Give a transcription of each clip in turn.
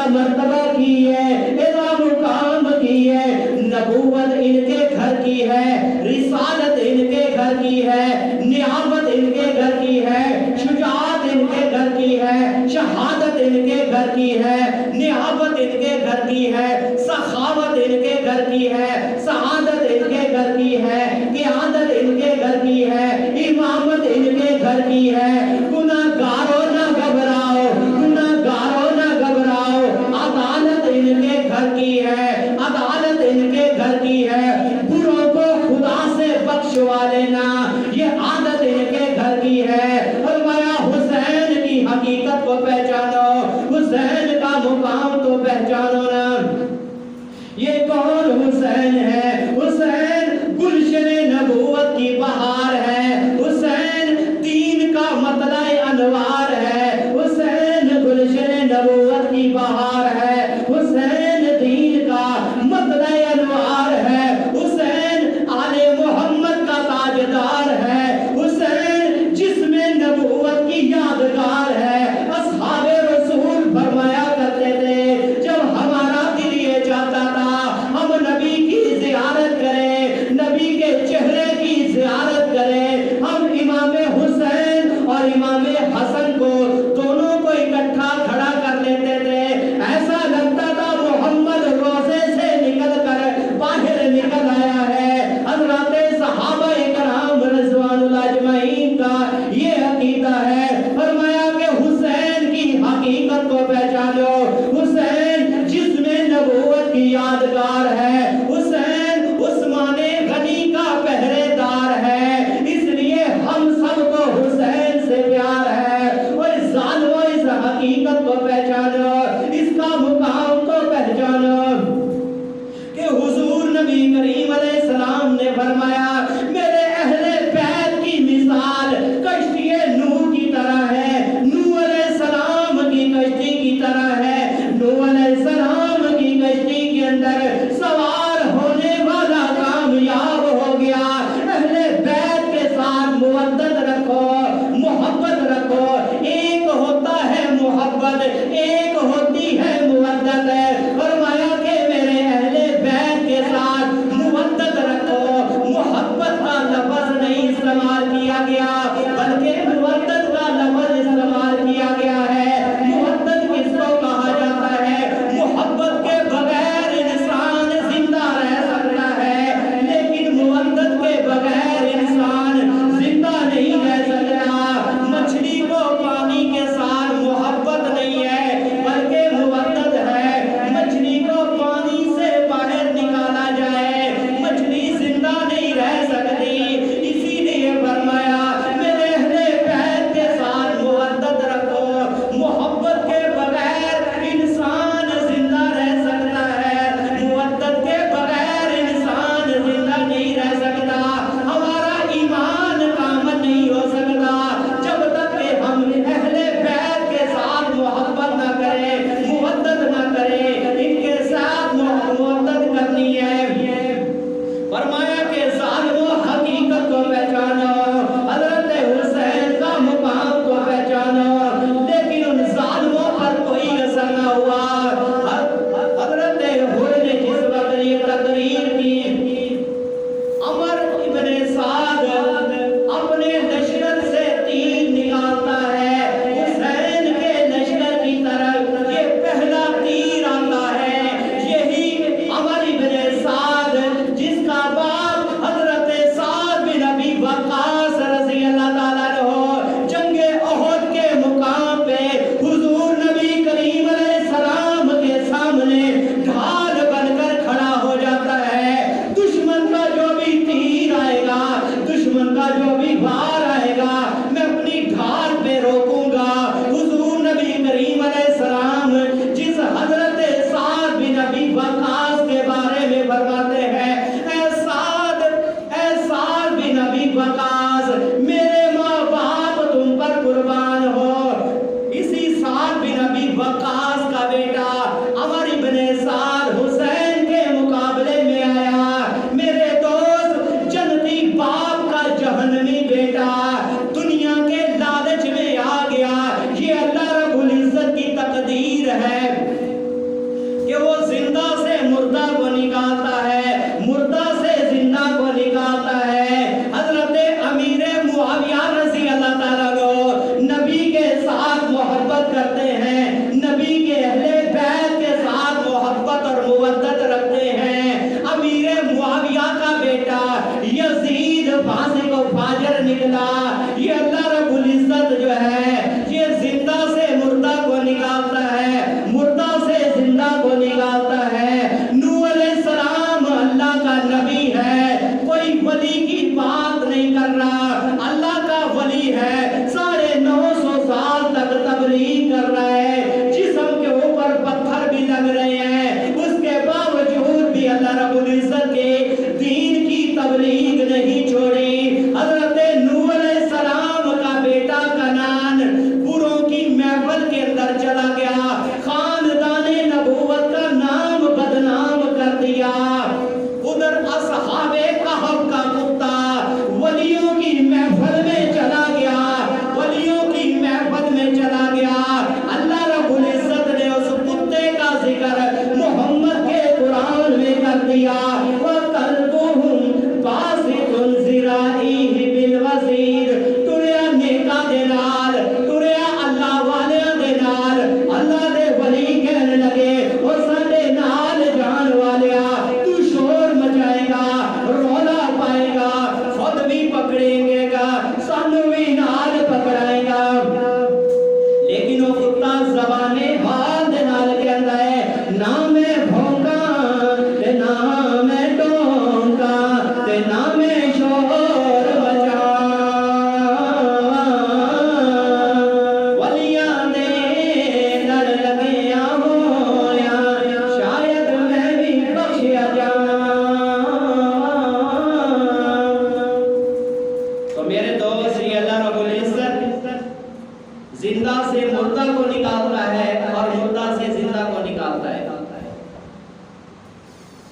مرتبہ کی ہے، اعلیٰ مقام کی ہے۔ نبوت ان کے گھر کی ہے، رسالت ان کے گھر کی ہے، نیابت ان کے گھر کی ہے، شجاعت ان کے گھر کی ہے، شہادت ان کے گھر کی ہے، نیابت ان کے گھر کی ہے، سخاوت ان کے گھر کی ہے، سعادت ان کے گھر کی ہے، قیادت ان کے گھر کی ہے، امامت ان کے گھر کی ہے۔ گناہگاروں نہ گھبراؤ، گناہگاروں نہ گھبراؤ، عدالت ان کے گھر کی ہے، عدالت ان کے گھر کی ہے۔ بروں کو خدا سے بخشوا لینا، یہ عادت ان کے گھر کی ہے۔ فرمایا حسین کی حقیقت کو پہچانو، حسین کا مقام تو پہچانو نا۔ یہ کون حسین ہے؟ حسین گلشن نبوت کی بہار ہے، حسین دین کا مطلع انوار ہے، حسین گلشن نبوت کی بہار ہے، حسین دین کا مطلع انوار ہے، حسین آل محمد کا تاجدار ہے، حسین جسم نبوت کی یادگار ہے۔ اصحاب رسول فرمایا کرتے تھے جب ہمارا دل یہ چاہتا تھا ہم نبی کی زیارت کریں، نبی کے چہرے کی زیارت کریں، ہم امام حسین اور امام حسن کو دونوں کو اکٹھا کھڑا کر لیتے تھے۔ ایسا لگتا تھا محمد روزے سے نکل کر باہر نکل آیا ہے۔ حضرات صحابہ کرام رضوان اللہ اجمعین کا یہ عقیدہ ہے۔ فرمایا کہ حسین کی حقیقت کو پہچانو، حسین جسم نبوت کی یادگار ہے، حسین عثمان غنی کا پہرے دار ہے، اس لیے ہم سب کو حسین سے پیار ہے۔ اور اس ظالم و اس حقیقت کو پہچانو، اس کا مقام کو پہچانو کہ حضور نبی کریم علیہ السلام نے فرمایا میرے اہل بیت کی مثال کشتی نوح کی طرح ہے، نوح علیہ السلام کی کشتی کی طرح ہے۔ نوح علیہ السلام کی کشتی کے اندر سوار ہونے والا کامیاب ہو گیا۔ اہل بیت کے ساتھ مودت رکھو، محبت رکھو، ایک ہوتا ہے محبت، ایک ہوتی ہے مودت۔ فرمایا کہ میرے اہل بیت کے ساتھ مودت رکھو، محبت کا لفظ نہیں استعمال کیا گیا بلکہ مودت کا لفظ استعمال کیا گیا ہے۔ مودت کس کو کہا جاتا ہے؟ محبت کے بغیر انسان زندہ رہ سکتا ہے، لیکن مودت کے بغیر انسان زندہ نہیں رہ سکتا۔ مچھلی کو پانی کے ساتھ محبت نہیں ہے بلکہ مودت ہے۔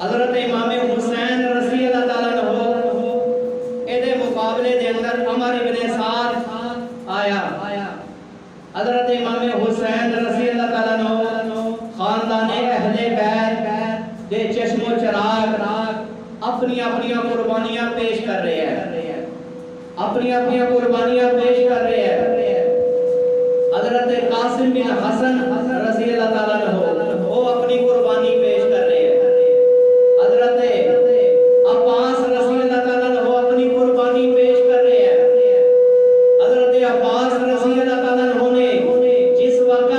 حضرت امام حسین رضی اللہ تعالیٰ عنہ اے مقابلے دے اندر عمر ابن سعد آیا. حضرت امام حسین رضی اللہ تعالیٰ عنہ خاندان اہل بیت دے چشم و چراغ اپنی قربانیاں پیش کر رہے ہیں, اپنی قربانیاں پیش کر رہے ہیں. حضرت قاسم بن حسن رضی اللہ تعالیٰ عنہ وہ اپنی قربانی پیش کر رہے ہیں. حضرت عباس رضی اللہ تعالیٰ عنہ اپنی قربانی پیش کر رہے ہیں. حضرت عباس رضی اللہ تعالیٰ عنہ نے جس وقت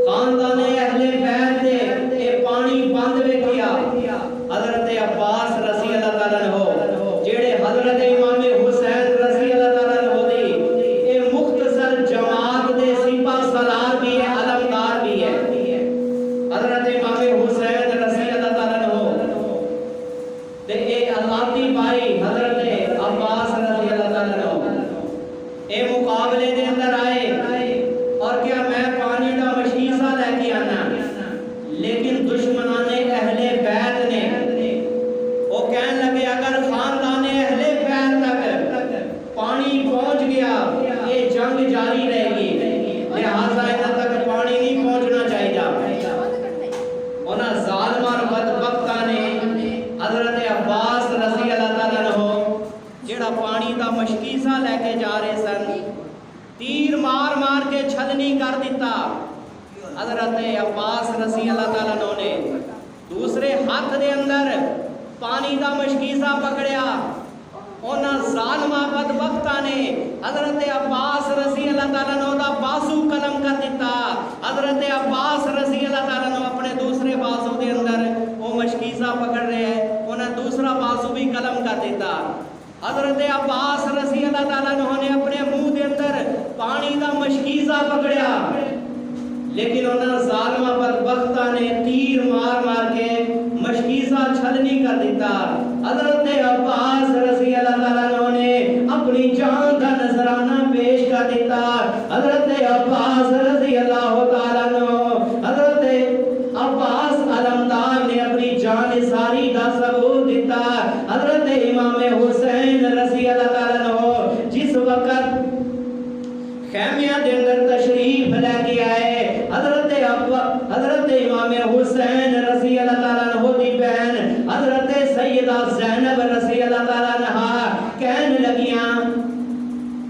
خاندان اہل بیت دے پانی بند ویکھیا, حضرت عباس رضی اللہ تعالیٰ عنہ جڑے حضرت امام حسین رضی اللہ تعالیٰ عنہ دی اے مختصر جماعت دے سپاہ سالار بھی ہے, علمدار بھی ہے. حضرت امام حسین رضی اللہ تعالیٰ عنہ تے اے آزادی بھائی حضرت عباس رضی اللہ تعالیٰ عنہ اے مقابلے دے اندر آئے اور کیا میں پانی دا مشیزہ لے کے آنا, لیکن دشمنان اہل بیت نے وہ کہنے لگے اگر خاندان اہل بیت تک پانی پہنچ گیا یہ جنگ جاری رہے گی, لہذا یہاں تک پانی نہیں پہنچنا چاہیے. انہاں ظالمان بدبختاں نے حضرت عباس رضی اللہ تعالیٰ عنہ جڑا پانی دا مشکیزہ لے کے جا رہے سن تیر مار مار کے چھلنی کر دیتا. حضرت عباس رضی اللہ تعالیٰ عنہ نے دوسرے ہاتھ دے اندر پانی دا مشکیزہ پکڑیا. انہاں ظالماں بدبختاں نے حضرت عباس رضی اللہ تعالیٰ عنہ دا بازو قلم کر دیتا. حضرت عباس رضی اللہ تعالیٰ عنہ اپنے دوسرے بازو دے اندر وہ مشکیزہ پکڑ رہے ہیں, انہیں دوسرا بازو بھی قلم کر دیتا. حضرت عباس رضی اللہ تعالیٰ عنہ نے اپنے منہ دے اندر پانی دا مشکیزہ پکڑیا, لیکن انہاں ظالماں بدبختاں نے تیر مار مار کے مشکیزہ چھلنی کر دیتا. حضرت عباس رضی اللہ تعالیٰ عنہ نے اپنی جان کا نذرانہ پیش کر دیتا. حضرت عباس رضی اللہ تعالیٰ عنہ حضرت عباس علمدار نے اپنی جان ساری دا ثبوت دیتا. حضرت امام حسین رضی اللہ تعالیٰ عنہ جس وقت خیمیہ دے اندر تشریف لے کے آئے, حضرت امام حسین رضی اللہ تعالیٰ عنہ دی بہن حضرت سیدہ زینب رضی اللہ تعالیٰ عنہ کہنے لگیاں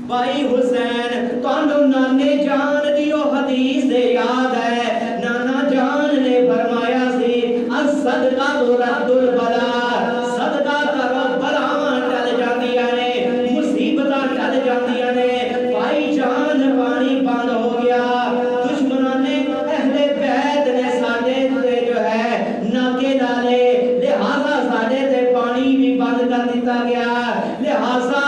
بھائی حسین تانوں نانے جان دیو حدیث دے یاد ہے, نانا جان نے فرمایا سی الصدقہ رد البلا, صدقہ کرو بلاواں ٹل جاندیاں نے, مصیبتاں ٹل جاندیاں نے. بھائی جان پانی بند ہو گیا, دشمنان نے اہل بیت نے ساڈے تے جو ہے ناکے ڈالے, لہذا ساڈے تے پانی بھی بند کر دیتا گیا. لہذا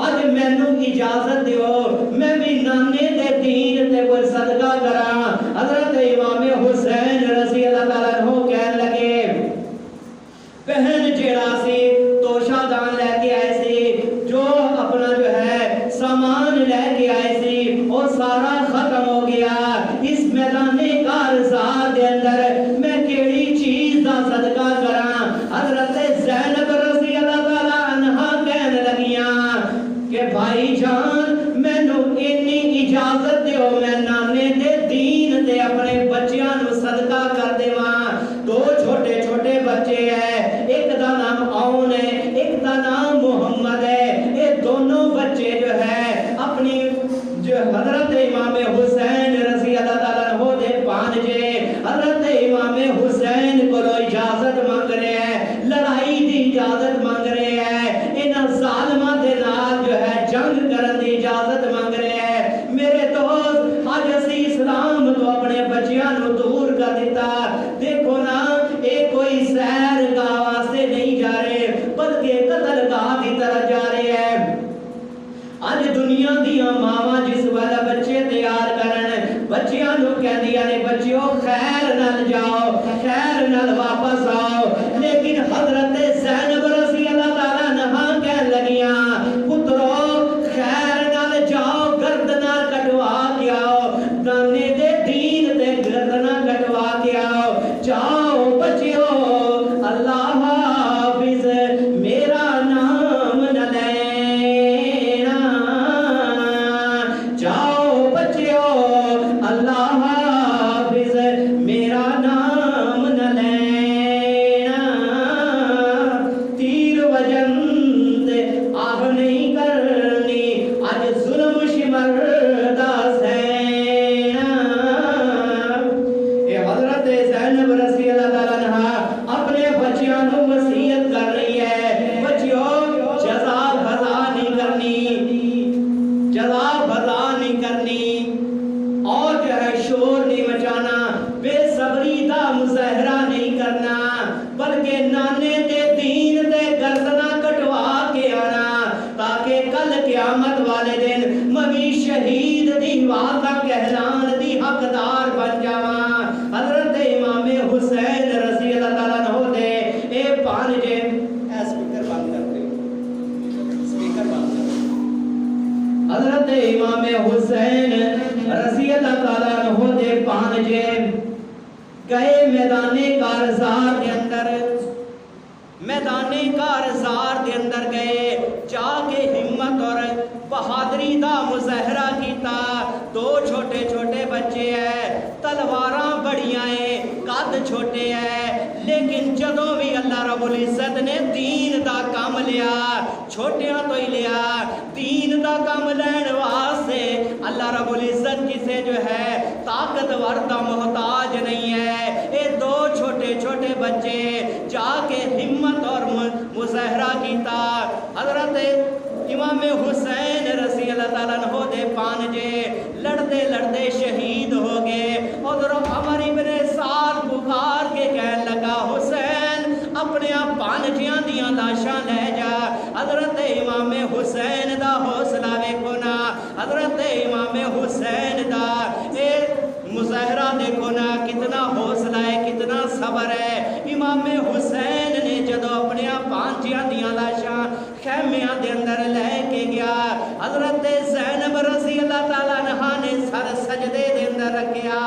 اج مینوں اجازت دیو میں بھی نانے دے دین تے کوئی صدقہ کراں. حضرت امام حسین رضی اللہ تعالیٰ عنہ کہنے لگے بہن جیڑا سی توشہ دان لے کے آئے سی, جو اپنا جو ہے سامان لے کے آئے سی وہ سارا ختم ہو گیا. اس میدان کارزار دے اندر میں کیڑی چیز دا صدقہ کراں. حضرت زینب رضی اللہ تعالیٰ عنہ کہنے لگیاں کہ بھائی جان مینوں اتنی اجازت دیو میں نانے دے دین تے اپنے بچیاں نو صدقہ کر دیواں. دو چھوٹے چھوٹے بچے ہیں, ایک دا نام عون ہے, ایک دا نام محمد ہے. یہ دونوں بچے جو ہے اپنی جو حضرت امام حسین رضی اللہ تعالیٰ عنہ دے بھانجے حضرت امام حسین کو اجازت مانگ رہے ہیں, لڑائی دی اجازت مانگ رہے ہیں, انہاں ظالماں دے نال جو ہے جنگ کرن دی اجازت مانگ رہے ہیں. میرے دوست آج اسی اسلام تو اپنے بچیاں نو دور کر دیتا. دیکھو نا اے کوئی سیر کا واسطے نہیں جا رہے بلکہ قتل گاہ کی طرف جا رہے ہیں. آج دنیا دیاں ماواں جس والا بچے تیار کرن بچیاں نو کہندیاں نے بچیو خیر نال جاؤ, خیر نال واپس آؤ, لیکن حضرت زینب رضی اللہ تعالیٰ عنہ کہنے لگیاں پترو خیر نال جاؤ, گردنا کٹوا کے آؤ, نانے دے دین تے گردنا کٹوا کے آؤ. جاؤ بچیو اللہ حضرت زینب رضی اللہ تعالیٰ عنہ اپنے بچیاں نو وصیت کر رہی ہے، بچیوں جزا بھلا نہیں کرنی، جزا بھلا نہیں کرنی، اور جو ہے شور نہیں مچانا، بے صبری دا مظاہرہ نہیں کرنا، بلکہ نانے تے دین تے گردنا کٹوا کے آنا، تاکہ کل قیامت والے دن میں شہید دی وعدہ کہلان دی حقدار بن جاواں۔ حضرت امام حسین رضی اللہ تعالیٰ عنہ دے اے بھانجے، اے سپیکر بند کر دے، سپیکر بند کر دے۔ حضرت امام حسین رضی اللہ تعالیٰ عنہ دے بھانجے گئے میدان کارزار کے اندر، میدان کارزار دے اندر گئے، جا کے ہمت اور بہادری دا مظاہرہ کیتا۔ دو چھوٹے چھوٹے بچے ہیں، تلواراں بڑیاں ہیں، قد چھوٹے ہیں، لیکن جدوں بھی اللہ رب العزت نے دین دا کام لیا، چھوٹیاں تو ہی لیا، دین دا کام لین واسطے اللہ رب العزت کسے جو ہے طاقتور دا محتاج نہیں ہے۔ اے دو چھوٹے چھوٹے بچے جا کے ہمت اور مظاہرہ کیتا۔ حضرت امام حسین رضی اللہ تعالیٰ عنہ دے پانجے لڑتے لڑتے شہید ہو گئے۔ ادھر عمر ابن سعد پکار کے کہنے لگا، حسین اپنے پانجیاں دیاں لاشاں لے جا۔ حضرت امام حسین دا حوصلہ ویکھو نا، حضرت امام حسین دا اے مظاہرہ دیکھو نا، کتنا حوصلہ ہے، کتنا صبر ہے۔ امام حسین نے جدو اپنے پانجیاں دیاں لاشاں خیمیاں دے اندر لے کے گیا، حضرت زینب رضی اللہ تعالیٰ عنہ نے سر سجدے دے اندر رکھیا،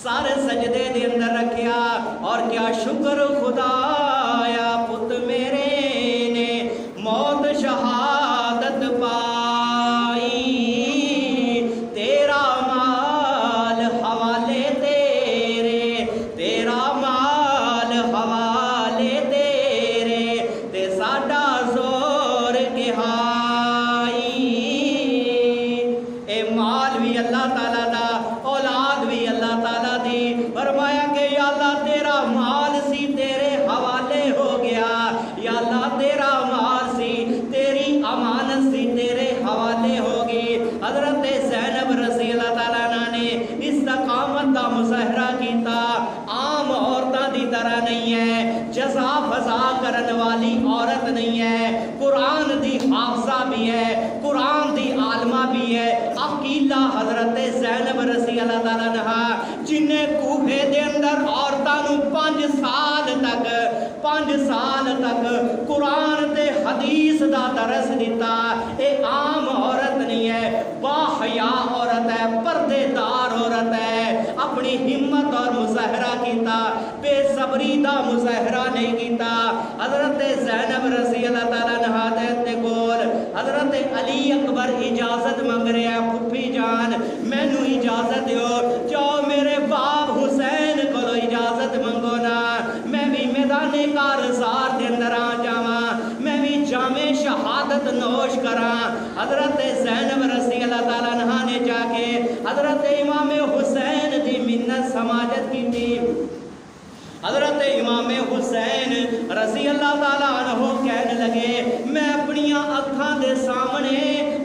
سارے سجدے دے اندر رکھیا، اور کیا شکر خدایا پت میرے نے موت شہادت پائی، تیرا مال حوالے تیرے، تیرا مال حوالے تیرے، تے ساڈا زور کہائی۔ اے مال بھی اللہ تعالیٰ دا، اولاد بھی اللہ تعالیٰ دی، فرمایا کہ یا اللہ تیرا مال سی تیرے حوالے ہو گیا، یا اللہ تیرا مال سی تیری امانت سی تیرے حوالے ہوگی۔ حضرت زینب رضی اللہ تعالیٰ عنہ نے استقامت دا مظاہرہ کیتا، عام عورتاں دی طرح نہیں ہے، جزا فضا کرن والی عورت نہیں ہے، قرآن دی حافظہ بھی ہے، قرآن دی عالمہ بھی ہے۔ عقیلہ حضرت زینب رضی اللہ تعالیٰ عنہ جنہیں کوہے دے اندر عورتاں نو 5 سال تک قرآن تے حدیث دا درس دیتا، اے عام عورت نہیں ہے، با حیا عورت ہے، پردے دار عورت ہے، اپنی ہمت اور مظاہرہ کیتا، بے صبری دا مظاہرہ نہیں کیتا۔ حضرت زینب رضی اللہ تعالیٰ عنہ دے کول حضرت علی اکبر اجازت مانگ رہے ہیں، پھپھی جان مینوں اجازت دیو، جاؤ میرے باپ حسین کو اجازت منگو نا، میں بھی میدان کارزار دے اندر آ جاواں، میں بھی جام شہادت نوش کراں۔ حضرت زینب رضی اللہ تعالیٰ عنہ نے جا کے حضرت امام حسین دی منت سماجت کی تھی۔ حضرت امام حسین رضی اللہ تعالیٰ عنہ کہنے لگے، میں اپنی اکھاں دے سامنے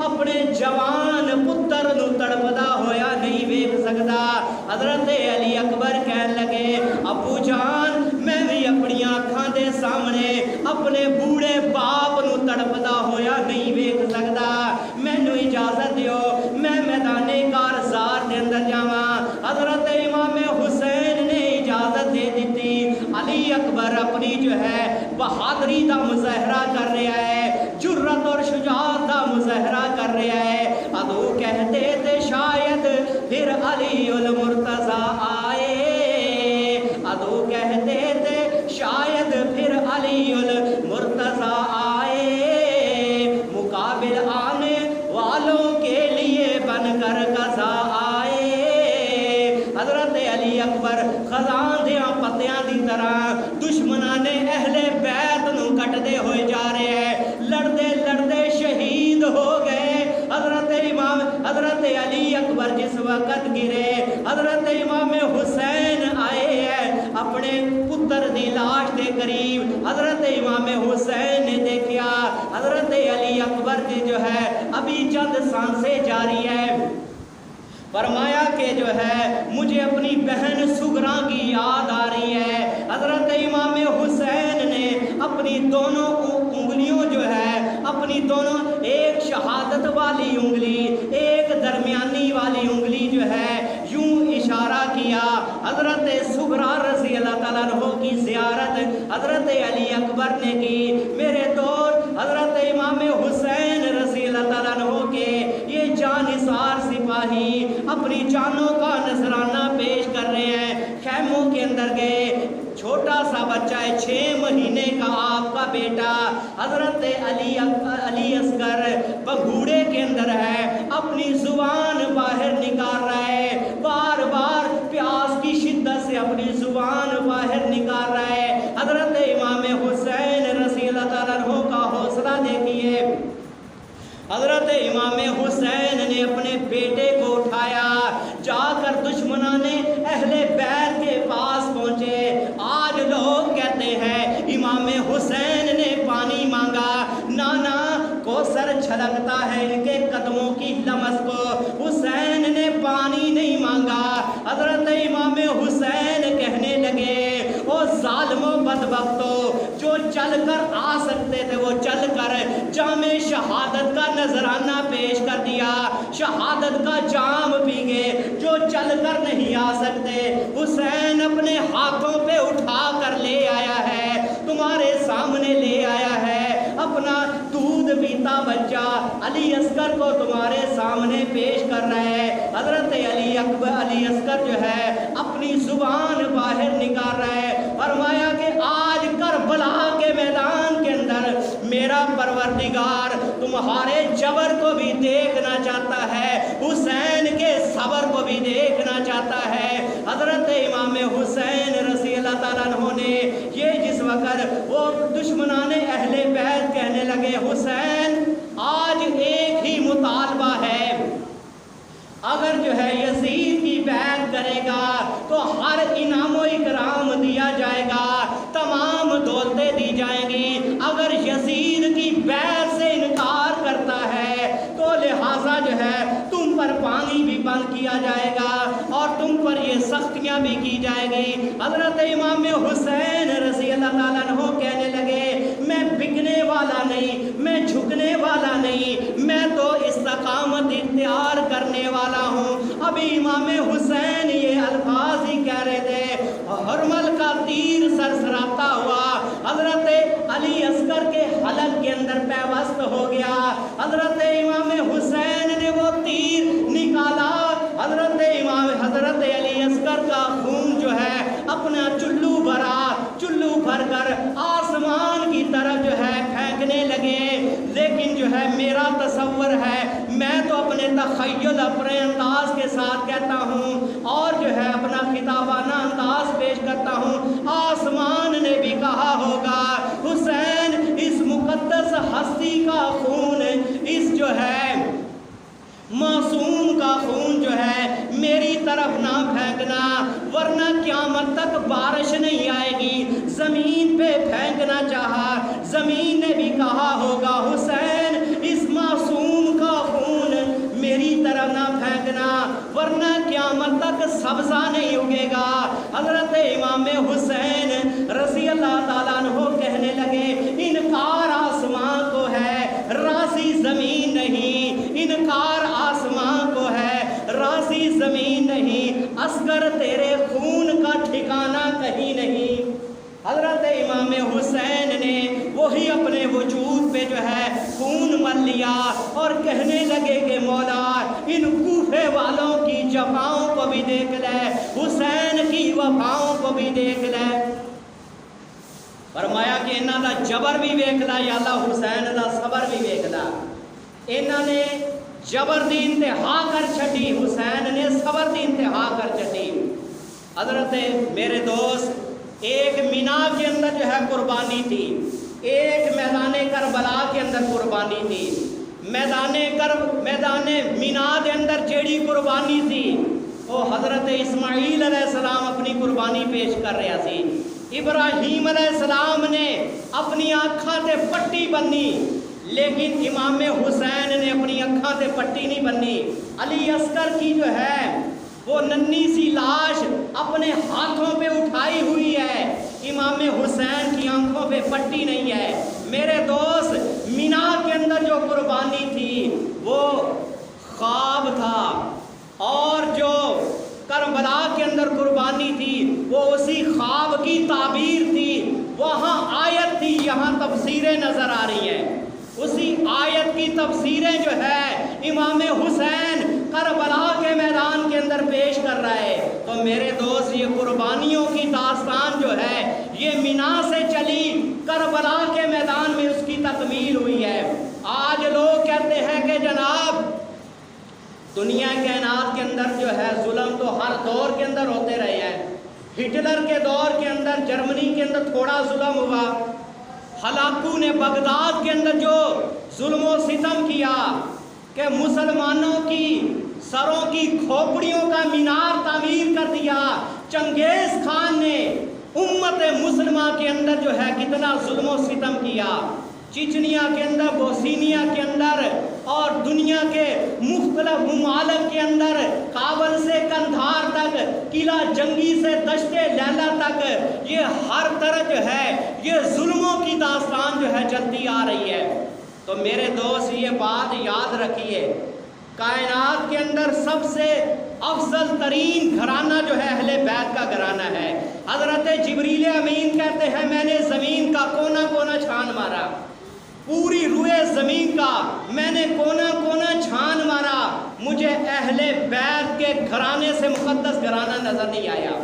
اپنے جوان پتر نو تڑپدا ہویا نہیں ویکھ سکدا۔ حضرت علی اکبر کہنے لگے، ابو جان میں بھی اپنی اکھاں دے سامنے اپنے بوڑھے باپ نو تڑپدا ہویا نہیں ویکھ سکدا، مینوں اجازت دیو میں میدان کارزار دے اندر جاواں۔ حضرت امام حسین نے اجازت دے دیتی۔ علی اکبر اپنی جو ہے بہادری دا مظاہرہ کر رہا ہے، جرت اور شجاعت دا مظاہرہ کر رہا ہے۔ ادو کہتے تھے شاید پھر علی المرتضیٰ آئے، ادو کہتے تھے شاید پھر علی المرتضیٰ آئے، مقابل آنے والوں کے لیے بن کر قضا آئے۔ حضرت علی اکبر خزاں دیاں پتیاں دی طرح دشمناں نے اہل بیت نو کٹدے ہوئے جا رہے ہیں، لڑدے لڑدے شہید ہو گئے۔ حضرت علی اکبر جس وقت گرے، حضرت امام حسین آئے ہیں اپنے پتر دی لاش دے قریب، حضرت امام حسین نے دیکھا حضرت علی اکبر دی جو ہے ابھی چند سانسیں جاری ہے، فرمایا کہ جو ہے مجھے اپنی بہن سغرا کی یاد آ رہی ہے۔ حضرت امام حسین نے اپنی دونوں انگلیوں جو ہے، اپنی دونوں، ایک شہادت والی انگلی ایک درمیانی والی انگلی جو ہے یوں اشارہ کیا۔ حضرت سغرا رضی اللہ تعالیٰ عنہ کی زیارت حضرت علی اکبر نے کی۔ میرے دوست، حضرت امام حسین رضی اللہ تعالیٰ عنہ کے یہ جانثار سپاہی اپنی جانوں کا نذرانہ پیش کر رہے ہیں، خیموں کے اندر گئے، چھوٹا سا بچہ ہے 6 مہینے کا آپ کا بیٹا حضرت علی اصغر بگھوڑے کے اندر ہے، اپنی زبان باہر نکال رہا ہے، بار بار پیاس کی شدت سے اپنی زبان باہر نکال رہا ہے۔ حضرت امام حسین رضی اللہ تعالیٰ عنہ کا حوصلہ دیکھیے، حضرت امام حسین نے اپنے بیٹے کو اٹھایا، جا کر دشمنان اہل بیت کے پاس پہنچے۔ آج لوگ کہتے ہیں امام حسین نے پانی مانگا، نانا کوثر چھلکتا ہے ان کے قدموں کی لمس کو، حسین نے پانی نہیں مانگا۔ حضرت امام حسین کہنے لگے، او ظالم و بدبختو، جو چل کر آ سکتے تھے وہ چل کر جام شہادت کا نذرانہ پیش کر دیا، شہادت کا جام پی گئے، جو چل کر نہیں آ سکتے حسین اپنے ہاتھوں پہ اٹھا کر لے آیا ہے، تمہارے سامنے لے آیا ہے، اپنا دودھ پیتا بچہ علی اصغر کو تمہارے سامنے پیش کر رہا ہے۔ حضرت علی اصغر جو ہے اپنی زبان باہر نکال رہا ہے، فرمایا کہ آج کربلا کے میدان کے اندر میرا پروردگار تمہارے جبر کو بھی دیکھنا چاہتا ہے، حسین کے صبر کو بھی دیکھنا چاہتا ہے۔ حضرت امام حسین رضی اللہ تعالیٰ عنہ نے یہ جس وقت وہ دشمنان اہل بیت کہنے لگے، حسین آج ایک ہی مطالبہ ہے، اگر جو ہے یزید کی بیعت کرے گا تو ہر انعام و اکرام دیا جائے گا، تمام دولتیں دی جائیں گی، اگر یزید کی بیعت سے انکار کرتا ہے تو لہٰذا جو ہے تم پر پانی بھی بند کیا جائے گا اور تم پر یہ سختیاں بھی کی جائے گی۔ حضرت امام حسین رضی اللہ تعالیٰ عنہ کہنے لگے، میں بکنے والا نہیں، میں جھکنے والا نہیں، میں تو استقامت اختیار کرنے والا ہوں۔ ابھی امام حسین یہ الفاظ ہی کہہ رہے تھے، حرمل کا تیر سرسراتا ہوا حضرت علی اصغر کے حلق کے اندر پیوست ہو گیا۔ حضرت امام حسین نے وہ تیر نکالا، حضرت علی اصغر کا خون جو ہے اپنا چلو بھر کر آسمان کی طرف جو ہے پھینکنے لگے، لیکن جو ہے میرا تصور ہے، میں تو اپنے تخیل اپنے انداز کے ساتھ کہتا ہوں اور جو ہے اپنا خطابانہ انداز پیش کرتا ہوں، آسمان نے بھی کہا ہوگا حسین اس مقدس ہستی کا خون، اس جو ہے معصوم کا خون جو ہے میری طرف نہ پھینکنا، ورنہ قیامت تک بارش نہیں آئے گی، زمین پہ پھینکنا چاہا، زمین نے بھی کہا ہوگا حسین اس معصوم کا خون میری طرف نہ پھینکنا، ورنہ قیامت تک سبزہ نہیں اگے گا۔ حضرت امام حسین رضی اللہ تعالیٰ عنہ کہنے لگے، انکار آسمان کو ہے، راضی زمین نہیں، انکار آسمان کو ہے، راضی زمین نہیں، اصغر تیرے خون کا ٹھکانہ کہیں نہیں۔ حضرت امام حسین نے وہی اپنے وجود پہ جو ہے خون مل لیا اور کہنے لگے کہ مولا ان کوفے والوں کی جفاؤں کو بھی دیکھ لے، حسین کی وفاؤں کو بھی دیکھ لے۔ فرمایا کہ انہاں دا جبر بھی ویکھ لا یا اللہ، حسین دا صبر بھی ویکھ لا۔ انہاں نے جبر دی انتہا کر چھٹی، حسین نے صبر دی انتہا کر چھٹی۔ حضرت میرے دوست، ایک مینا کے اندر جو ہے قربانی تھی، ایک میدان کربلا کے اندر قربانی تھی۔ میدان مینا دے اندر جیڑی قربانی تھی وہ حضرت اسماعیل علیہ السلام اپنی قربانی پیش کر رہا سی. ابراہیم علیہ السلام نے اپنی آنکھاں تے پٹی بننی لیکن امام حسین نے اپنی آنکھاں تے پٹی نہیں بننی. علی اصغر کی جو ہے وہ ننھی سی لاش اپنے ہاتھوں پہ اٹھائی ہوئی ہے, امام حسین کی آنکھوں پہ پٹی نہیں ہے. میرے دوست مینا کے اندر جو قربانی تھی وہ خواب تھا اور جو کربلا کے اندر قربانی تھی وہ اسی خواب کی تعبیر تھی. وہاں آیت تھی, یہاں تفسیریں نظر آ رہی ہیں. اسی آیت کی تفسیریں جو ہے امام حسین کربلا کے میدان کے اندر پیش کر رہا ہے. تو میرے دوست یہ قربانیوں کی داستان جو ہے یہ مینا سے چلی کربلا کے میدان میں اس کی تکمیل ہوئی ہے. آج لوگ کہتے ہیں کہ جناب دنیا کائنات کے اندر جو ہے ظلم تو ہر دور کے اندر ہوتے رہے ہیں. ہٹلر کے دور کے اندر جرمنی کے اندر تھوڑا ظلم ہوا, ہلاکو نے بغداد کے اندر جو ظلم و ستم کیا کہ مسلمانوں کی سروں کی کھوپڑیوں کا مینار تعمیر کر دیا. چنگیز خان نے امت مسلمہ کے اندر جو ہے کتنا ظلم و ستم کیا. چچنیا کے اندر, بوسنیا کے اندر اور دنیا کے مختلف ممالک کے اندر, کابل سے کندھار تک, قلعہ جنگی سے دشت لیلا تک, یہ ہر طرح جو ہے یہ ظلموں کی داستان جو ہے چلتی آ رہی ہے. تو میرے دوست یہ بات یاد رکھیے, کائنات کے اندر سب سے افضل ترین گھرانہ جو ہے اہل بیت کا گھرانہ ہے. حضرت جبریل امین کہتے ہیں میں نے زمین کا کونا کونا چھان مارا, پوری روئے زمین کا میں نے کونا کونا چھان مارا, مجھے اہل بیت کے گھرانے سے مقدس گھرانہ نظر نہیں آیا.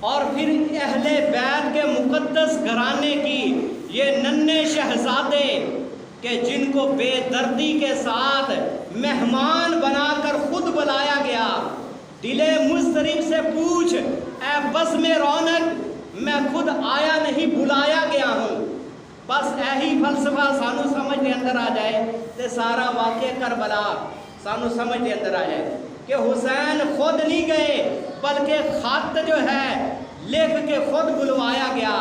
اور پھر اہل بیت کے مقدس گھرانے کی یہ ننھے شہزادے کہ جن کو بے دردی کے ساتھ مہمان بنا کر خود بلایا گیا. دل مضطرب سے پوچھ اے بس میں رونق, میں خود آیا نہیں بلایا گیا ہوں. بس یہی فلسفہ سانو سمجھ کے اندر آ جائے تے سارا واقعہ کربلا سانو سمجھ کے اندر آ جائے کہ حسین خود نہیں گئے بلکہ خط جو ہے لکھ کے خود بلوایا گیا.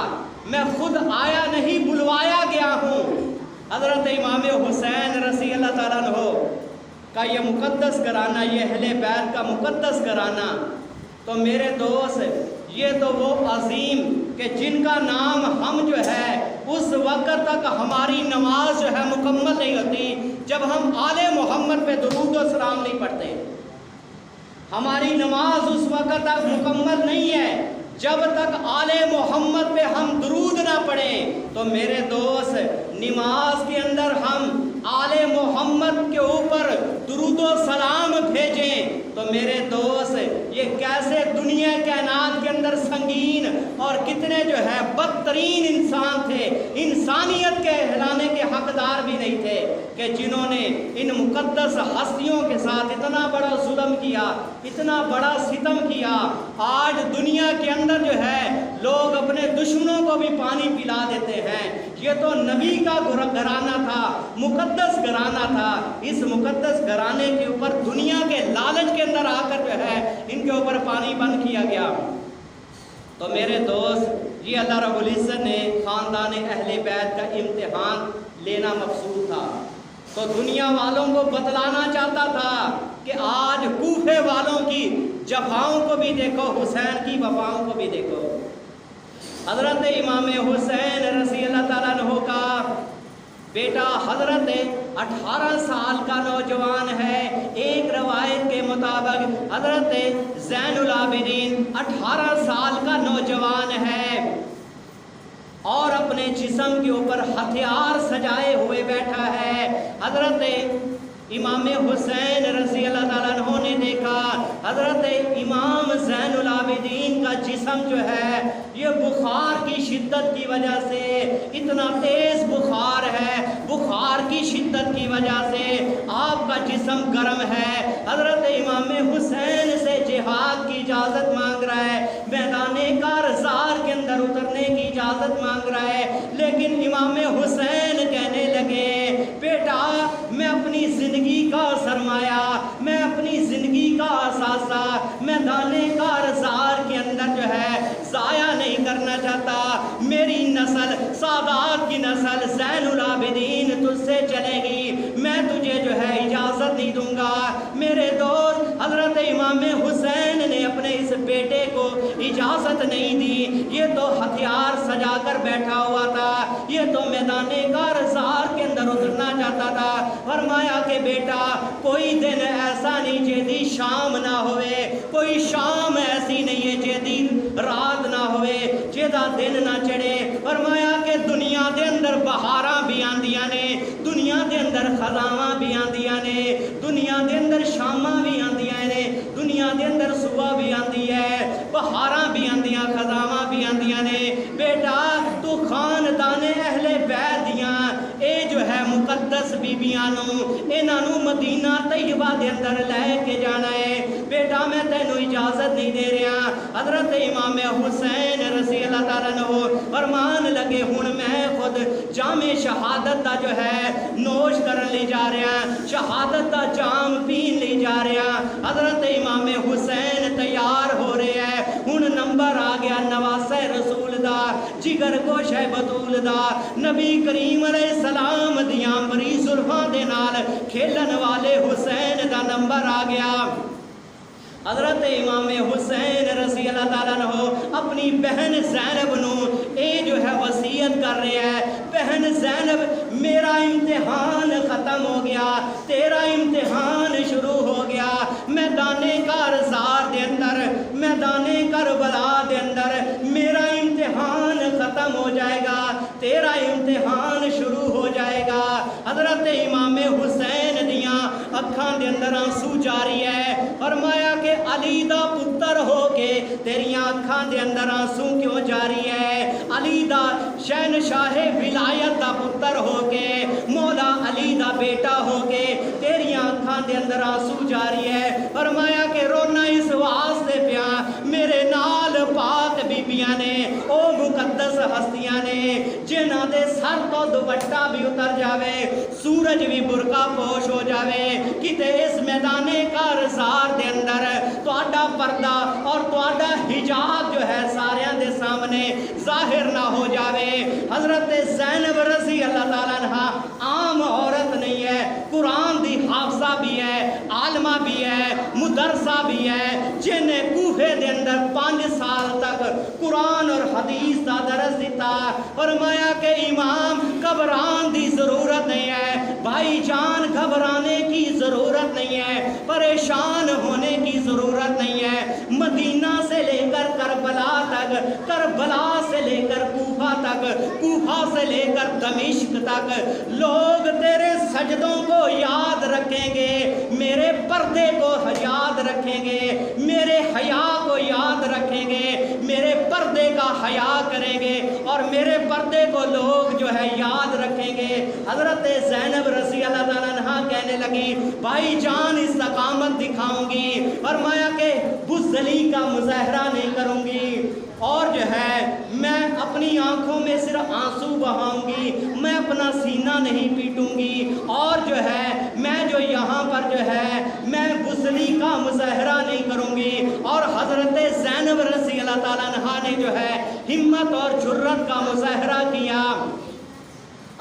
میں خود آیا نہیں بلوایا گیا ہوں. حضرت امام حسین رضی اللہ تعالیٰ عنہ کا یہ مقدس گھرانہ, یہ اہل بیت کا مقدس گھرانہ, تو میرے دوست یہ تو وہ عظیم کہ جن کا نام ہم جو ہے اس وقت تک ہماری نماز جو ہے مکمل نہیں ہوتی جب ہم آل محمد پہ درود و سلام نہیں پڑھتے. ہماری نماز اس وقت تک مکمل نہیں ہے جب تک آل محمد پہ ہم درود نہ پڑھیں. تو میرے دوست نماز کے اندر ہم آل محمد کے اوپر درود و سلام بھیجیں تو میرے دوست یہ کیسے دنیا کائنات کے اندر سنگین اور کتنے جو ہے بدترین انسان تھے, انسانیت کے کہلانے کے حقدار بھی نہیں تھے کہ جنہوں نے ان مقدس ہستیوں کے ساتھ اتنا بڑا ظلم کیا, اتنا بڑا ستم کیا. آج دنیا کے اندر جو ہے لوگ اپنے دشمنوں کو بھی پانی پلا دیتے ہیں. یہ تو نبی کا گھرانہ تھا, مقدس گھرانہ تھا. اس مقدس گھرانے کے اوپر دنیا کے لالچ کے اندر آ کر جو ہے ان کے اوپر پانی بند کیا گیا. تو میرے دوست یہ اللہ رب العزت نے خاندان اہل بیت کا امتحان لینا مقصود تھا. تو دنیا والوں کو بتلانا چاہتا تھا کہ آج کوفے والوں کی جفاؤں کو بھی دیکھو, حسین کی وفاؤں کو بھی دیکھو. حضرت امام حسین رضی اللہ تعالیٰ عنہ کا بیٹا حضرت 18 سال کا نوجوان ہے. ایک روایت کے مطابق حضرت زین العابدین 18 سال کا نوجوان ہے اور اپنے جسم کے اوپر ہتھیار سجائے ہوئے بیٹھا ہے. حضرت امام حسین رضی اللہ تعالیٰ عنہ نے دیکھا حضرت امام زین العابدین کا جسم جو ہے یہ بخار کی شدت کی وجہ سے اتنا تیز بخار ہے, بخار کی شدت کی وجہ سے آپ کا جسم گرم ہے. حضرت امام حسین سے جہاد کی اجازت مانگ رہا ہے, میدان کارزار کے اندر اترنے کی اجازت مانگ رہا ہے. لیکن امام حسین کہنے لگے بیٹا اپنی زندگی کا سرمایہ، میں اپنی زندگی کا اثاثہ میدان کارزار کے اندر جو ہے ضائع نہیں کرنا چاہتا۔ میری نسل، سادات کی نسل زین العابدین تجھ سے چلے گی، میں تجھے جو ہے اجازت نہیں دوں گا۔ میرے دوست، حضرت امام حسین نے اپنے اس بیٹے کو اجازت نہیں دی، یہ تو ہتھیار سجا کر بیٹھا ہوا تھا، یہ تو میدان کارزار کے اندر اترنا چاہتا تھا۔ فرمایا کہ بیٹا کوئی دن ایسا نہیں جیدی شام نہ ہوئے، کوئی شام ایسی نہیں ہے جیدی رات نہ ہوئے، جیدہ دن نہ چڑھے۔ فرمایا کہ دنیا دے اندر بہاراں بھی آندیاں نے، دنیا دے اندر خزاواں بھی آندیاں نے، دنیا دے اندر شاماں بھی آندیاں نے، دنیا دے اندر صبح بھی آندی ہے، بہاراں بھی آندیاں، خزاواں بھی آندیاں نے۔ بیٹا تو خاندان اہل بیت دیاں اے جو ہے مقدس بیبیاں نو، انہاں نو مدینہ طیبہ دے اندر لے کے جانا ہے۔ بیٹا میں تینوں اجازت نہیں دے رہا۔ حضرت امام حسین رضی اللہ تعالیٰ عنہ فرمان لگے ہن میں خود جام شہادت دا جو ہے نوش کرن لی جا رہا، شہادت دا جام پین لی جا رہا۔ حضرت امام حسین تیار ہو رہے ہیں، ہن نمبر آ گیا نواسہ رسول دا، جگر گوشہ بطول دا، نبی کریم علیہ السلام دیاں مری زلفاں دے نال کھیلن والے حسین دا نمبر آ گیا۔ حضرت امام حسین رضی اللہ تعالیٰ عنہ اپنی بہن زینب نو اے جو ہے وصیت کر رہے ہیں، بہن زینب میرا امتحان ختم ہو گیا، تیرا امتحان شروع ہو گیا، میدان کارزار دے اندر، میدان کربلا دے اندر میرا امتحان ختم ہو جائے گا، تیرا امتحان شروع ہو جائے گا۔ حضرت امام حسین دیاں اکھاں دے اندر آنسو جاری ہے۔ فرمایا کہ علی دا پتر ہو کے تیریاں اکھاں دے اندر آنسو کیوں جاری ہے؟ علی دا شہنشاہ ولایت دا پتر ہو کے، مولا علی دا بیٹا ہو کے تیریاں اکھاں دے اندر آنسو جاری ہے۔ فرمایا کہ رونا اس واسطے پیا میرے نال پاک بیبیاں نے، او مقدس ہستیاں نے جنہاں دے سر تو دوپٹہ بھی اتر جاوے، سورج بھی برقع پوش ہو جاوے، کتے اس میدان کارزار دے اندر تہاڈا پردہ اور تہاڈا حجاب جو ہے ساریاں دے سامنے ظاہر نہ ہو جاوے۔ حضرت زینب رضی اللہ تعالیٰ عنہ عام عورت نہیں ہے، قرآن دی حافظہ بھی ہے، عالمہ بھی ہے، مدرسہ بھی ہے، جن کوفے دے اندر 5 سال تک قرآن اور حدیث دا درس دیتا۔ فرمایا کہ امام گھبران دی ضرورت نہیں ہے، بھائی جان گھبرانے کی ضرورت نہیں ہے، پریشان ہونے کی ضرورت نہیں ہے۔ مدینہ سے لے کر کربلا تک، کربلا سے لے کر کوفہ تک، کوفہ سے لے کر دمشق تک لوگ تیرے سجدوں کو یاد رکھیں گے، میرے پردے کو یاد رکھیں گے، میرے حیا کو یاد رکھیں گے، میرے پردے کا حیا کریں گے اور میرے پردے کو لوگ جو ہے یاد رکھیں گے۔ حضرت زینب رضی اللہ تعالیٰ عنہ کہنے لگی بھائی جان استقامت دکھاؤں گی، فرمایا کہ بزدلی کا مظاہرہ نہیں کروں گی، اور جو ہے میں اپنی آنکھوں میں صرف آنسو بہاؤں گی، میں اپنا سینہ نہیں پیٹوں گی، اور جو ہے میں جو یہاں پر جو ہے میں بزدلی کا مظاہرہ نہیں کروں گی۔ اور حضرت زینب رضی اللہ تعالیٰ عنہ نے جو ہے ہمت اور جرت کا مظاہرہ کیا،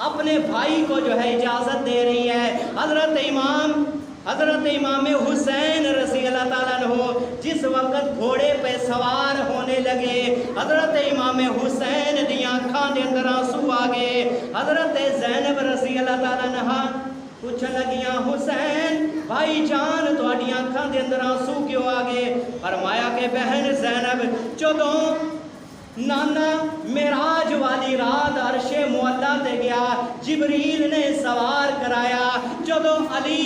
اپنے بھائی کو جو ہے اجازت دے رہی ہے۔ حضرت امام حسین رضی اللہ تعالیٰ عنہ جس وقت گھوڑے پہ سوار ہونے لگے، حضرت امام حسین دیاں اکھاں دے اندر آنسو آ گئے۔ حضرت زینب رضی اللہ تعالیٰ عنہ پوچھن لگیاں حسین بھائی جان تہاڈیاں اکھاں دے اندر آنسو کیوں آ گئے؟ فرمایا کہ بہن زینب جدوں نانا معراج والی رات عرش معلا تے گیا، جبریل نے سوار کرایا، جدوں علی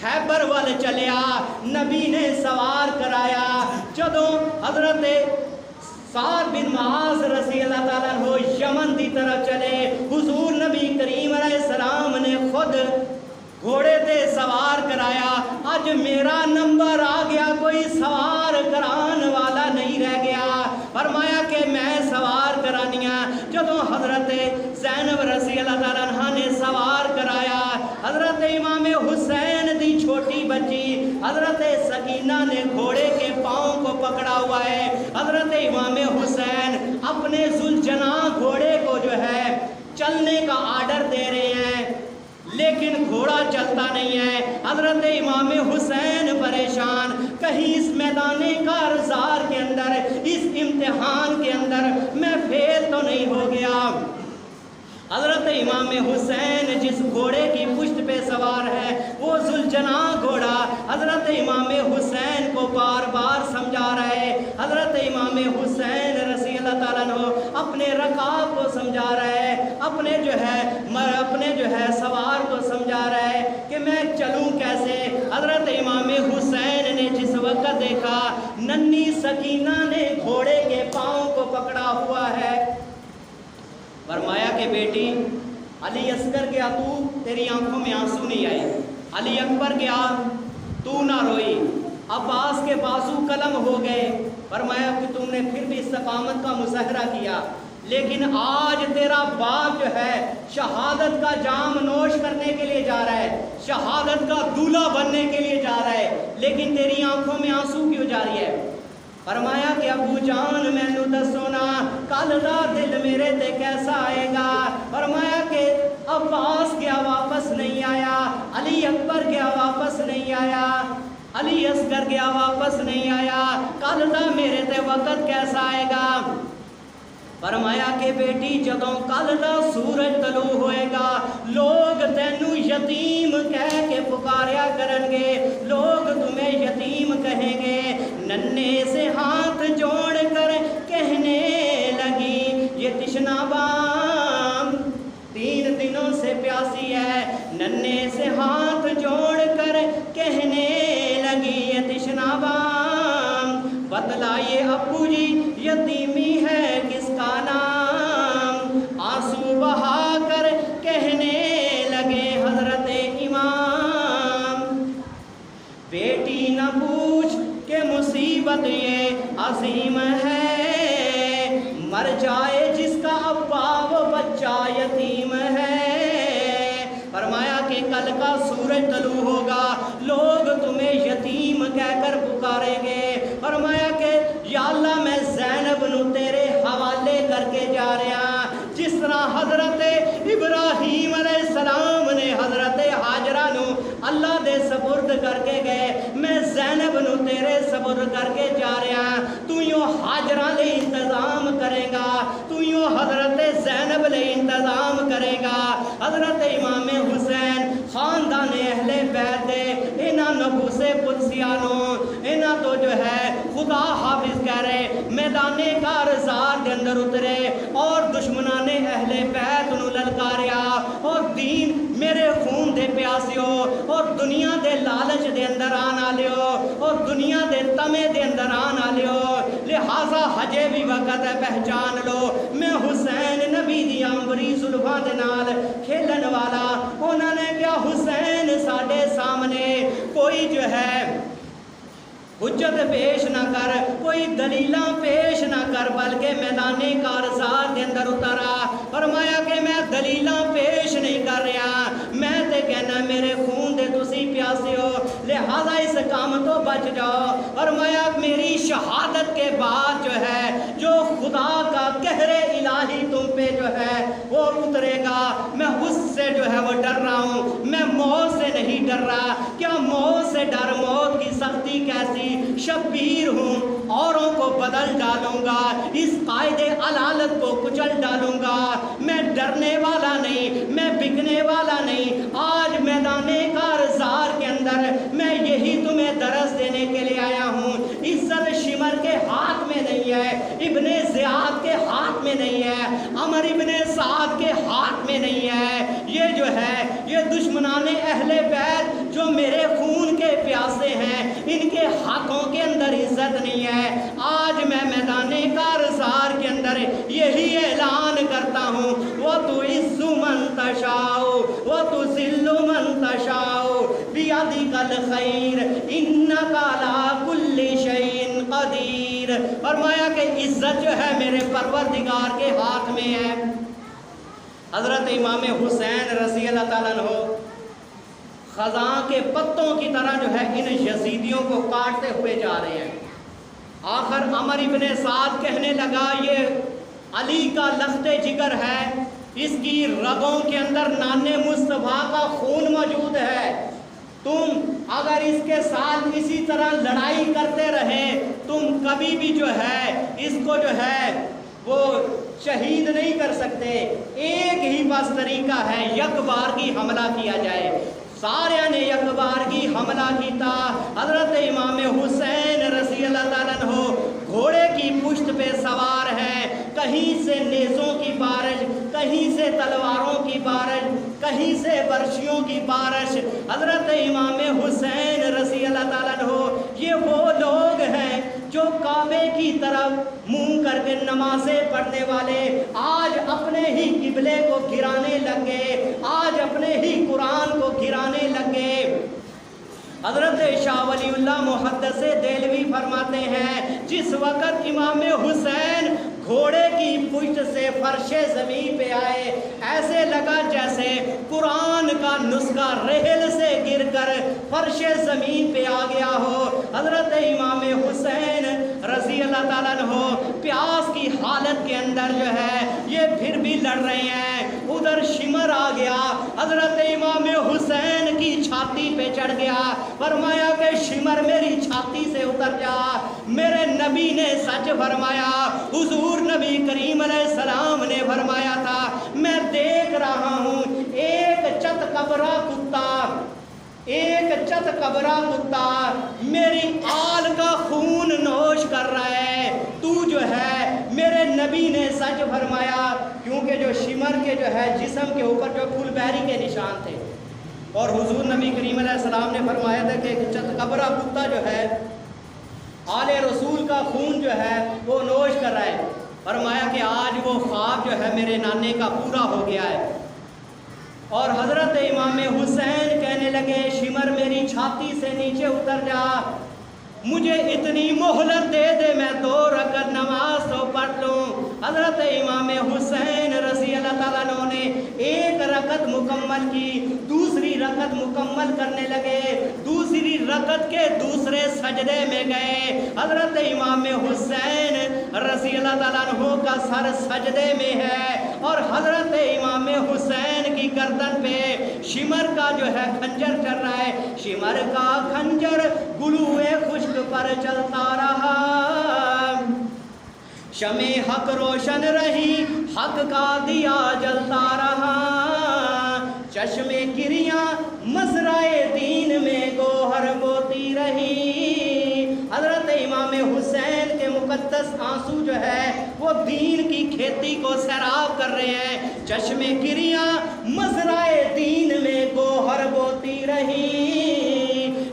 خیبر وال چلیا نبی نے سوار کرایا، جدوں حضرت سعد بن معاذ رضی اللہ تعالیٰ عنہ یمن دی طرف چلے، حضور نبی کریم علیہ السلام نے خود گھوڑے تے سوار کرایا۔ اج میرا نمبر آ گیا، کوئی سوار کران والا نہیں رہ گیا۔ فرمایا کہ میں سوار کرانیاں، جدوں حضرت زینب رضی اللہ تعالیٰ عنہ نے سوار کرایا، حضرت امام حسین حضرت سکینہ نے گھوڑے کے پاؤں کو پکڑا ہوا ہے. حضرت امام حسین اپنے ذوالجناح گھوڑے کو جو ہے چلنے کا آرڈر دے رہے ہیں لیکن گھوڑا چلتا نہیں ہے. حضرت امام حسین پریشان, کہیں اس میدان کارزار کے اندر, اس امتحان کے اندر میں فیل تو نہیں ہو گیا. حضرت امام حسین جس گھوڑے کی پشت پہ سوار ہے وہ ذوالجناح گھوڑا حضرت امام حسین کو بار بار سمجھا رہا ہے. حضرت امام حسین رضی اللہ تعالیٰ عنہ اپنے رکاب کو سمجھا رہا ہے, اپنے جو ہے سوار کو سمجھا رہا ہے کہ میں چلوں کیسے. حضرت امام حسین نے جس وقت دیکھا ننھی سکینہ نے گھوڑے کے پاؤں کو پکڑا ہوا ہے, فرمایا کہ بیٹی علی اصغر گیا تو تیری آنکھوں میں آنسو نہیں آئے, علی اکبر گیا تو نہ روئی, عباس کے بازو قلم ہو گئے, فرمایا کہ تم نے پھر بھی استقامت کا مظاہرہ کیا, لیکن آج تیرا باپ جو ہے شہادت کا جام نوش کرنے کے لیے جا رہا ہے, شہادت کا دولہا بننے کے لیے جا رہا ہے, لیکن تیری آنکھوں میں آنسو کیوں جاری ہے. فرمایا کہ ابو جان مینو دسو نا کل دا دل میرے تے کیسا آئے گا. فرمایا کہ عباس گیا واپس نہیں آیا, علی اکبر گیا واپس نہیں آیا, علی اصغر گیا واپس نہیں آیا, کل دا میرے تے وقت کیسا آئے گا. فرمایا کہ بیٹی جدوں کل دا سورج طلوع ہوئے گا لوگ تینوں یتیم کہہ کے پکاریا کرن گے, لوگ تمہیں یتیم کہیں گے. ننھے سے ہاتھ جوڑ کر کہنے لگی یہ تشنا بام 3 دنوں سے پیاسی ہے. ننھے سے ہاتھ جوڑ کر کہنے لگی یہ تشنا بام, بتلائیے ابو جی یتیمی ہے کس کا نام. آنسو بہا کر کہنے لگے حضرت امام بیٹی نہ پوچھ کہ مصیبت یہ عظیم ہے, مر جائے جس کا ابا وہ بچہ یتیم ہے. فرمایا کہ کل کا سورج طلوع ہوگا لوگ تمہیں یتیم کہہ کر پکاریں گے. فرمایا کہ یا اللہ میں زینب نو تیرے حوالے کر کے جا رہا, جس طرح حضرت ابراہیم علیہ السلام نے حضرت حاجرہ نو اللہ دے سپرد کر کے گئے, میں زینب نو تیرے سپرد کر کے جا رہا. تو یوں حاجرہ لے انتظام کرے گا, تو یوں حضرت زینب لے انتظام کرے گا. حضرت امام حسین خاندان اہل بیت دے انہاں نفوس قدسیانوں انہاں تو جو ہے خدا حافظ کہہ رہے میدان کارزار دے اندر اترے اور دشمنان اہل بیت نو للکاریا اور دین میرے خون دے پیاسیو اور دنیا دے لالچ دے اندر آن آلیو اور دنیا دے تمے دے اندر آن آلیو. لہذا ہجے بھی وقت ہے پہچان لو میں حسین نبی دی امبری زلفاں دے نال کھیلن والا. انہوں نے کیا حسین ساڈے سامنے کوئی جو ہے حجت پیش نہ کر, کوئی دلیلاں پیش نہ کر, بلکہ میدان کارزار دے اندر اترا. فرمایا کہ میں دلیلاں پیش نہیں کر رہا, میں تے کہنا میرے خون دے تسی پیاسے ہو لہذا اس کام تو بچ جاؤ. فرمایا میری شہادت کے بعد جو ہے جو خدا کا قہر الہی تم پہ جو ہے وہ اترے گا, میں اس سے جو ہے وہ ڈر رہا ہوں, میں موت سے نہیں ڈر رہا. کیا موت سے ڈر, موت کی سختی کیسی, شبیر ہوں اوروں کو بدل ڈالوں گا, اس قائد علالت کو کچل ڈالوں گا. میں ڈرنے والا نہیں, میں بکنے والا نہیں. آج میدان کارزار کے اندر میں یہی تمہیں درس دینے کے لیے آیا ہوں. عزت شمر کے ہاتھ میں نہیں ہے, ابن زیاد کے ہاتھ میں نہیں ہے, عمر ابن سعد کے ہاتھ میں نہیں ہے. یہ جو ہے یہ دشمنان اہل بیت جو میرے خون کے پیاسے ہیں ان کے ہاتھوں کے اندر عزت نہیں ہے. آج میں میدان کارزار کے اندر یہی اعلان کرتا ہوں وَتُعِزُّ مَن تَشَاءُ وَتُذِلُّ مَن تَشَاءُ بِيَدِكَ الْخَيْرُ إِنَّكَ عَلَىٰ كُلِّ شَيْءٍ قَدِيرٌ. فرمایا کہ عزت جو ہے میرے پروردگار کے ہاتھ میں ہے. حضرت امام حسین رضی اللہ تعالیٰ عنہ خزاں کے پتوں کی طرح جو ہے ان یزیدیوں کو کاٹتے ہوئے جا رہے ہیں۔ آخر عمر ابن سعد کہنے لگا یہ علی کا لخت جگر ہے، اس کی رگوں کے اندر نان مصطفیٰ کا خون موجود ہے، تم اگر اس کے ساتھ اسی طرح لڑائی کرتے رہے تم کبھی بھی جو ہے اس کو جو ہے وہ شہید نہیں کر سکتے، ایک ہی بس طریقہ ہے یک بار کی حملہ کیا جائے۔ سارے نے یک بار کی حملہ کیتا۔ حضرت امام حسین رضی اللہ تعالیٰ عنہ گھوڑے کی پشت پہ سوار ہے، کہیں سے نیزوں کی بارش، کہیں سے تلواروں کی بارش، کہیں سے برچھیوں کی بارش۔ حضرت امام حسین رضی اللہ تعالیٰ عنہ یہ وہ لوگ ہیں جو کعبے کی طرف منہ کر کے نمازیں پڑھنے والے آج اپنے ہی قبلے کو گرانے لگے، آج اپنے ہی قرآن کو گرانے لگے۔ حضرت شاہ ولی اللہ محدث دہلوی فرماتے ہیں جس وقت امام حسین گھوڑے کی پشت سے فرش زمین پہ آئے، ایسے لگا جیسے قرآن کا نسخہ ریل سے گر کر فرش زمین پہ آ گیا ہو۔ حضرت امام حسین رضی اللہ تعالیٰ عنہ پیاس کی حالت کے اندر جو ہے یہ پھر بھی لڑ رہے ہیں، ادھر شمر آ گیا، حضرت امام حسین کی چھاتی پہ چڑھ گیا، فرمایا کہ شمر میری چھاتی سے اتر جا۔ میرے نبی نے سچ فرمایا، حضور نبی کریم علیہ السلام نے فرمایا تھا میں دیکھ رہا ہوں ایک چت قبرہ کتا میری آل کا خون نوش کر رہا ہے، تو جو ہے میرے نبی نے سچ فرمایا، کیونکہ جو شمر کے جو ہے جسم کے اوپر جو پھول بہری کے نشان تھے، اور حضور نبی کریم علیہ السلام نے فرمایا تھا کہ چت قبرہ کتا جو ہے آل رسول کا خون جو ہے وہ نوش کر رہا ہے۔ فرمایا کہ آج وہ خواب جو ہے میرے نانے کا پورا ہو گیا ہے۔ اور حضرت امام حسین کہنے لگے شمر میری چھاتی سے نیچے اتر جا، مجھے اتنی مہلت دے دے میں 2 رکعت نماز تو پڑھ لوں۔ حضرت امام حسین رضی اللہ تعالیٰ عنہ نے 1 رکعت مکمل کی، دوسری رکعت مکمل کرنے لگے، دوسری رکعت کے دوسرے سجدے میں گئے۔ حضرت امام حسین رضی اللہ تعالیٰ عنہ کا سر سجدے میں ہے، اور حضرت امام حسین کی گردن پہ شمر کا جو ہے خنجر چل رہا ہے، شمر کا خنجر گلوئے خشک پر چلتا رہا، شمع حق روشن رہی، حق کا دیا جلتا رہا، چشم گریاں مزرعے دین میں گوہر بوتی رہی۔ حضرت امام حسین کے مقدس آنسو جو ہے وہ دین کی کھیتی کو سیراب کر رہے ہیں، چشم گریاں مزرعے دین میں گوہر بوتی رہی۔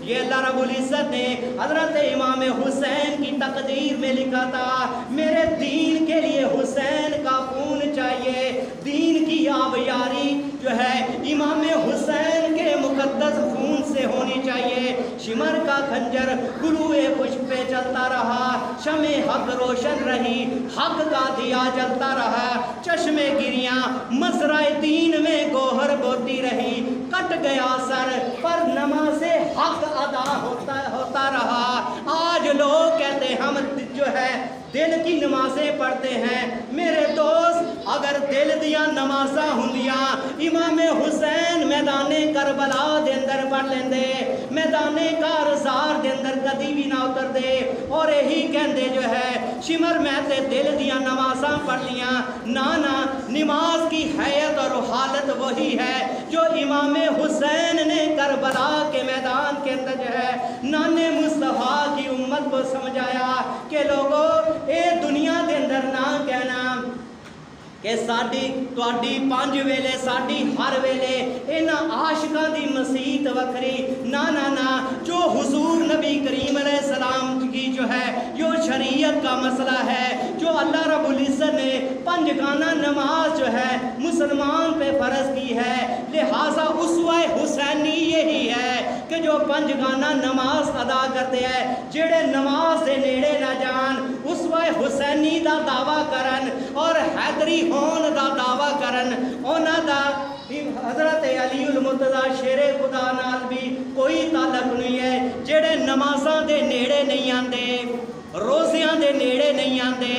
یہ اللہ رب العزت نے حضرت امام حسین کی تقدیر میں لکھا تھا، میرے دین کے لیے حسین کا خون چاہیے، دین کی آبیاری جو ہے امام حسین کے مقدس خون سے ہونی چاہیے۔ شمر کا خنجر گلوئے خشک پہ چلتا رہا، شمع حق روشن رہی، حق کا دیا جلتا رہا، چشم گریاں مزرعے دین میں گوہر بوتی رہی، کٹ گیا سر پر نماز حق ادا ہوتا رہا۔ آج لوگ کہتے ہیں ہم جو ہے دل کی نمازیں پڑھتے ہیں، میرے دوست اگر دل دیا نمازاں ہوندیاں امام حسین میدان کربلا دے اندر پڑھ لیندے، میدان کارزار دے اندر کدی بھی نہ اتر دے، اور یہی کہندے جو ہے شمر میں تے دل دیا نمازاں پڑھ لیاں۔ نانا نماز کی حیت اور حالت وہی ہے جو امام حسین نے کربلا کے میدان کے اندر جو ہے نانے مصطفیٰ کی امت کو سمجھایا کہ لوگوں اے دنیا دے اندر نہ کہنا کہ ساڈی تواڈی 5 ویلے ساڈی ہر ویلے انہاں عاشقاں دی مسیت وکھری، نا نا نا، جو حضور نبی کریم علیہ السلام کی جو ہے جو شریعت کا مسئلہ ہے، جو اللہ رب العزت نے 5 گانا نماز جو ہے مسلمان پہ فرض کی ہے، لہٰذا اسوہ حسینی یہی ہے کہ جو 5 گانا نماز ادا کرتے ہیں، جڑے نماز دے نیڑے نہ جان، اسوہ حسینی دا دعویٰ کرن اور حیدری ہون دا دعویٰ کرن، اونا دا حضرت علی المرتضی شیر خدا نال بھی کوئی تعلق نہیں ہے، جڑے نمازاں دے نیڑے نہیں آندے، روزیاں دے نیڑے نہیں آندے۔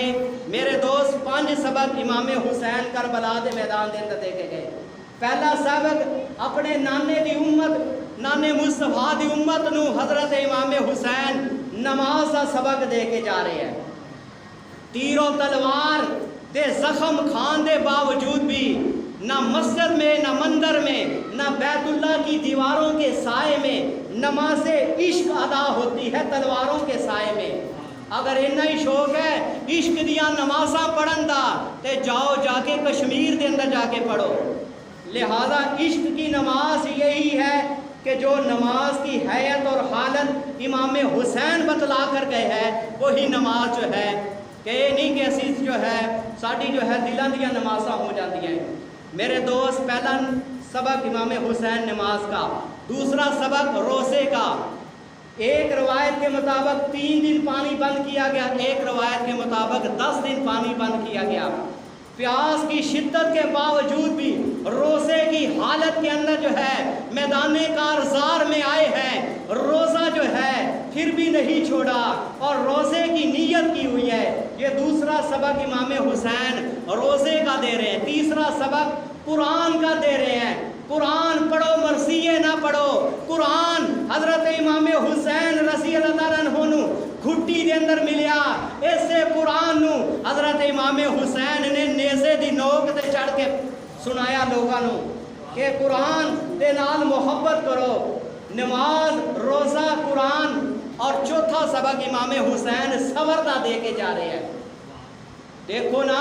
میرے دوست 5 سبق امام حسین کربلا دے میدان دے اندر دے کے گئے۔ پہلا سبق اپنے نانے دی امت، نانے مصطفیٰ دی امت نو حضرت امام حسین نماز کا سبق دے کے جا رہے ہیں۔ تیر و تلوار دے زخم کھان دے باوجود بھی نہ مسجد میں، نہ مندر میں، نہ بیت اللہ کی دیواروں کے سائے میں نماز عشق ادا ہوتی ہے تلواروں کے سائے میں۔ اگر اتنا ہی شوق ہے عشق دیا نمازاں پڑھن دا تے جاؤ جا کے کشمیر دے اندر جا کے پڑھو۔ لہذا عشق کی نماز یہی ہے کہ جو نماز کی حیت اور حالت امام حسین بتلا کر گئے ہے وہی نماز جو ہے، کہ یہ نہیں کہ اسی جو ہے ساڑی جو ہے دلان دیا نمازاں ہو جاتی ہیں۔ میرے دوست پہلا سبق امام حسین نماز کا، دوسرا سبق روزے کا۔ ایک روایت کے مطابق 3 دن پانی بند کیا گیا، ایک روایت کے مطابق 10 دن پانی بند کیا گیا۔ پیاس کی شدت کے باوجود بھی روزے کی حالت کے اندر جو ہے میدان کارزار میں آئے ہیں، روزہ جو ہے پھر بھی نہیں چھوڑا اور روزے کی نیت کی ہوئی ہے۔ یہ دوسرا سبق امام حسین روزے کا دے رہے ہیں۔ تیسرا سبق قرآن کا دے رہے ہیں۔ قرآن پڑھو مرثیے نہ پڑھو، قرآن حضرت امام حسین رضی اللہ عنہ نو گھٹی دے اندر ملیا، ایسے قرآن نو حضرت امام حسین نے نیزے دی نوک تے چڑھ کے سنایا لوگاں نو کہ قرآن دے نال محبت کرو۔ نماز، روزہ، قرآن، اور چوتھا سبق امام حسین صبر دا دے کے جا رہے ہیں۔ دیکھو نا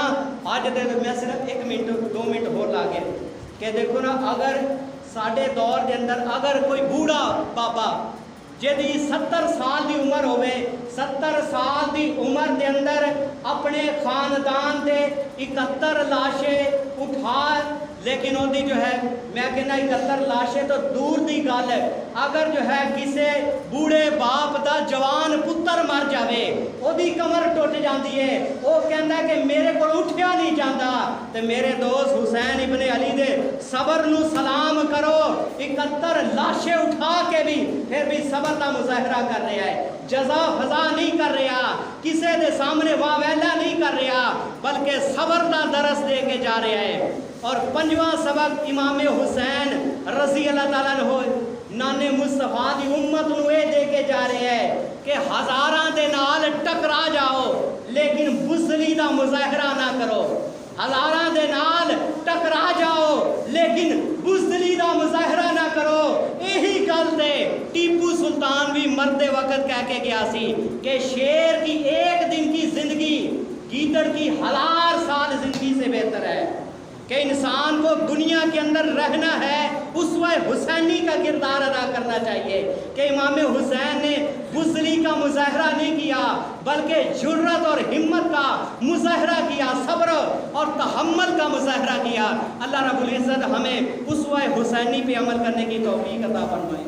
آج دے میں صرف 1 منٹ 2 منٹ ہو لاگے کہ دیکھو نا اگر ساڑھے دور دے اندر اگر کوئی بوڑھا بابا جدی 70 سال دی عمر ہوئے، 70 سال دی عمر دے اندر اپنے خاندان دے 71 لاشیں اٹھا، لیکن وہ جو ہے میں کہنا 71 لاشیں تو دور دی گل ہے، اگر جو ہے کسے بوڑھے باپ دا جوان پتر مر جاوے وہ دی کمر ٹوٹ جاندی ہے، وہ کہندا ہے کہ میرے کو اٹھیا نہیں جاندہ، تو میرے دوست حسین ابن علی دے صبر نو سلام کرو۔ 71 لاشیں اٹھا کے بھی پھر بھی صبر دا مظاہرہ کر رہا ہے، جزا فضا نہیں کر رہا، کسے دے سامنے واویلا نہیں کر رہا، بلکہ صبر دا درس دے کے جا رہا ہے۔ اور 5واں سبق امام حسین رضی اللہ تعالیٰ عنہ نانے مصطفیٰ دی امت نو اے دے کے جا رہے ہیں کہ ہزاراں دے نال ٹکرا جاؤ لیکن بزدلی دا مظاہرہ نہ کرو، ہزاراں دے نال ٹکرا جاؤ لیکن بزدلی دا مظاہرہ نہ کرو۔ یہی گل تے ٹیپو سلطان بھی مرتے وقت کہہ کے گیا سی کہ شیر کی 1 دن کی زندگی گیدڑ کی 1000 سال زندگی سے بہتر ہے، کہ انسان کو دنیا کے اندر رہنا ہے اسوہ حسینی کا کردار ادا کرنا چاہیے، کہ امام حسین نے بزدلی کا مظاہرہ نہیں کیا بلکہ جرأت اور ہمت کا مظاہرہ کیا، صبر اور تحمل کا مظاہرہ کیا۔ اللہ رب العزت ہمیں اسوہ حسینی پہ عمل کرنے کی توفیق عطا فرمائے۔